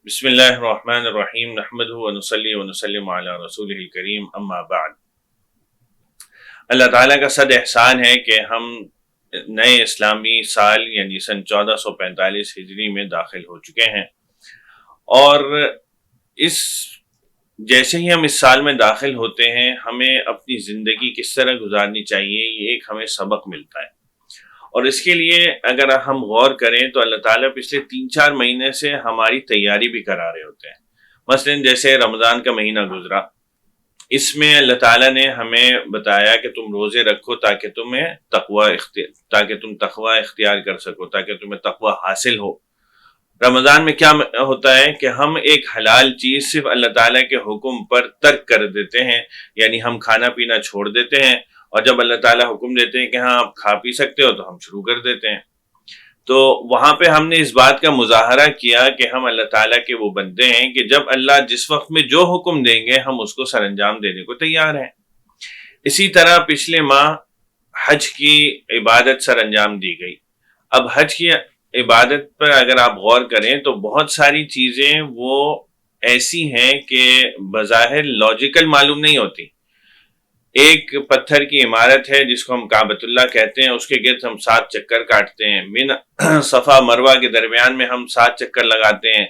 بسم اللہ الرحمن الرحیم نحمدہ ونصلی ونسلم علی رسولہ الکریم اما بعد۔ اللہ تعالیٰ کا صد احسان ہے کہ ہم نئے اسلامی سال یعنی سن 1445 ہجری میں داخل ہو چکے ہیں، اور جیسے ہی ہم اس سال میں داخل ہوتے ہیں ہمیں اپنی زندگی کس طرح گزارنی چاہیے یہ ایک ہمیں سبق ملتا ہے، اور اس کے لیے اگر ہم غور کریں تو اللہ تعالیٰ پچھلے 3-4 مہینے سے ہماری تیاری بھی کرا رہے ہوتے ہیں۔ مثلا جیسے رمضان کا مہینہ گزرا، اس میں اللہ تعالیٰ نے ہمیں بتایا کہ تم روزے رکھو تاکہ تم تقوی اختیار کر سکو، تاکہ تمہیں تقوی حاصل ہو۔ رمضان میں کیا ہوتا ہے کہ ہم ایک حلال چیز صرف اللہ تعالیٰ کے حکم پر ترک کر دیتے ہیں، یعنی ہم کھانا پینا چھوڑ دیتے ہیں، اور جب اللہ تعالیٰ حکم دیتے ہیں کہ ہاں آپ کھا پی سکتے ہو تو ہم شروع کر دیتے ہیں۔ تو وہاں پہ ہم نے اس بات کا مظاہرہ کیا کہ ہم اللہ تعالیٰ کے وہ بندے ہیں کہ جب اللہ جس وقت میں جو حکم دیں گے ہم اس کو سر انجام دینے کو تیار ہیں۔ اسی طرح پچھلے ماہ حج کی عبادت سر انجام دی گئی۔ اب حج کی عبادت پر اگر آپ غور کریں تو بہت ساری چیزیں وہ ایسی ہیں کہ بظاہر لاجیکل معلوم نہیں ہوتی۔ ایک پتھر کی عمارت ہے جس کو ہم کعبۃ اللہ کہتے ہیں، اس کے گرد ہم 7 چکر کاٹتے ہیں۔ صفا مروہ کے درمیان میں ہم 7 چکر لگاتے ہیں۔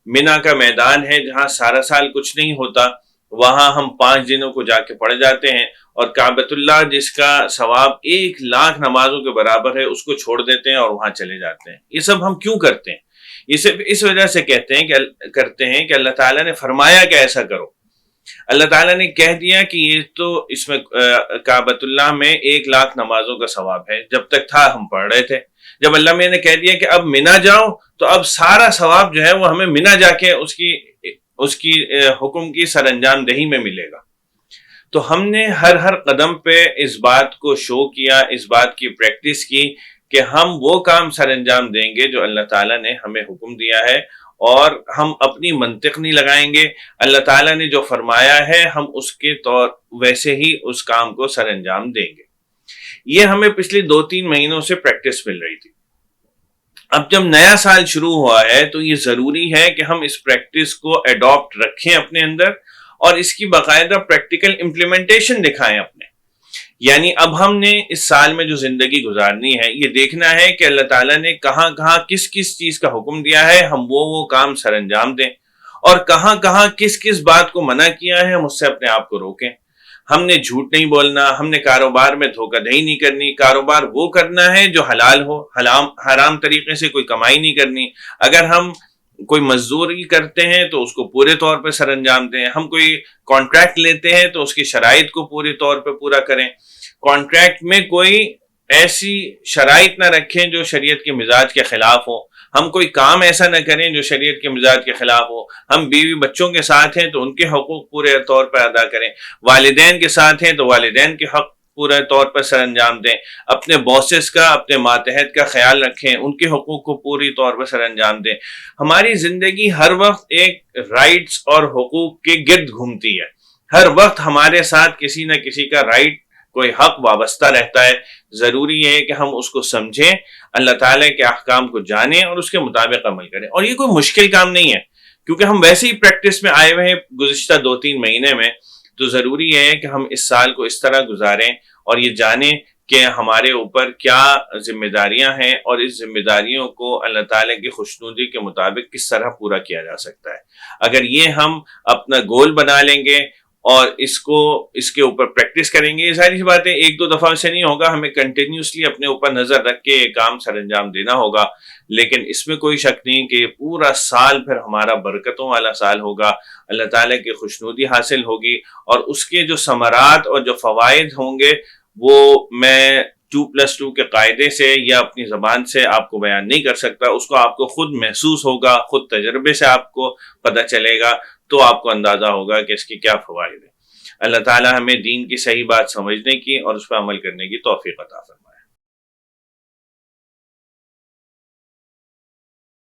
مینا کا میدان ہے جہاں سارا سال کچھ نہیں ہوتا، وہاں ہم 5 دنوں کو جا کے پڑ جاتے ہیں، اور کعبۃ اللہ جس کا ثواب 1,00,000 نمازوں کے برابر ہے اس کو چھوڑ دیتے ہیں اور وہاں چلے جاتے ہیں۔ یہ سب ہم کیوں کرتے ہیں؟ یہ صرف اس وجہ سے کرتے ہیں کہ اللہ تعالیٰ نے فرمایا کہ ایسا کرو۔ اللہ تعالیٰ نے کہہ دیا کہ یہ تو اس میں کعبۃ اللہ میں 1,00,000 نمازوں کا ثواب ہے، جب تک تھا ہم پڑھ رہے تھے۔ جب اللہ میں نے کہہ دیا کہ اب مینا جاؤ تو اب سارا ثواب جو ہے وہ ہمیں مینا جا کے اس کی حکم کی سر انجام دہی میں ملے گا۔ تو ہم نے ہر قدم پہ اس بات کو شو کیا، اس بات کی پریکٹس کی کہ ہم وہ کام سر انجام دیں گے جو اللہ تعالیٰ نے ہمیں حکم دیا ہے، اور ہم اپنی منطق نہیں لگائیں گے۔ اللہ تعالیٰ نے جو فرمایا ہے ہم اس کے طور ویسے ہی اس کام کو سر انجام دیں گے۔ یہ ہمیں پچھلے 2-3 مہینوں سے پریکٹس مل رہی تھی۔ اب جب نیا سال شروع ہوا ہے تو یہ ضروری ہے کہ ہم اس پریکٹس کو ایڈاپٹ رکھیں اپنے اندر، اور اس کی باقاعدہ پریکٹیکل امپلیمنٹیشن دکھائیں اپنے۔ یعنی اب ہم نے اس سال میں جو زندگی گزارنی ہے یہ دیکھنا ہے کہ اللہ تعالیٰ نے کہاں کہاں کس چیز کا حکم دیا ہے ہم وہ کام سر انجام دیں، اور کہاں کہاں کس بات کو منع کیا ہے ہم اس سے اپنے آپ کو روکیں۔ ہم نے جھوٹ نہیں بولنا، ہم نے کاروبار میں دھوکہ دہی نہیں کرنی، کاروبار وہ کرنا ہے جو حلال ہو، حرام طریقے سے کوئی کمائی نہیں کرنی۔ اگر ہم کوئی مزدوری کرتے ہیں تو اس کو پورے طور پہ سر انجام دیں، ہم کوئی کانٹریکٹ لیتے ہیں تو اس کی شرائط کو پورے طور پہ پورا کریں۔ کانٹریکٹ میں کوئی ایسی شرائط نہ رکھیں جو شریعت کے مزاج کے خلاف ہو، ہم کوئی کام ایسا نہ کریں جو شریعت کے مزاج کے خلاف ہو۔ ہم بیوی بچوں کے ساتھ ہیں تو ان کے حقوق پورے طور پر ادا کریں، والدین کے ساتھ ہیں تو والدین کے حق پورے طور پر سر انجام دیں، اپنے باسز کا، اپنے ماتحت کا خیال رکھیں، ان کے حقوق کو پوری طور پر سر انجام دیں۔ ہماری زندگی ہر وقت ایک رائٹس اور حقوق کے گرد گھومتی ہے، ہر وقت ہمارے ساتھ کسی نہ کسی کا رائٹ، کوئی حق وابستہ رہتا ہے۔ ضروری ہے کہ ہم اس کو سمجھیں، اللہ تعالیٰ کے احکام کو جانیں اور اس کے مطابق عمل کریں، اور یہ کوئی مشکل کام نہیں ہے کیونکہ ہم ویسے ہی پریکٹس میں آئے ہوئے ہیں گزشتہ 2-3 مہینے میں۔ تو ضروری ہے کہ ہم اس سال کو اس طرح گزاریں اور یہ جانیں کہ ہمارے اوپر کیا ذمہ داریاں ہیں، اور اس ذمہ داریوں کو اللہ تعالیٰ کی خوشنودی کے مطابق کس طرح پورا کیا جا سکتا ہے۔ اگر یہ ہم اپنا گول بنا لیں گے اور اس کے اوپر پریکٹس کریں گے، یہ ساری باتیں 1-2 دفعہ سے نہیں ہوگا، ہمیں کنٹینیوسلی اپنے اوپر نظر رکھ کے یہ کام سر انجام دینا ہوگا۔ لیکن اس میں کوئی شک نہیں کہ یہ پورا سال پھر ہمارا برکتوں والا سال ہوگا، اللہ تعالیٰ کی خوشنودی حاصل ہوگی، اور اس کے جو ثمرات اور جو فوائد ہوں گے وہ میں 2+2 کے قاعدے سے یا اپنی زبان سے آپ کو بیان نہیں کر سکتا۔ اس کو آپ کو خود محسوس ہوگا، خود تجربے سے آپ کو پتہ چلے گا، تو آپ کو اندازہ ہوگا کہ اس کے کیا فوائد ہیں۔ اللہ تعالیٰ ہمیں دین کی صحیح بات سمجھنے کی اور اس پر عمل کرنے کی توفیق عطا فرمائے۔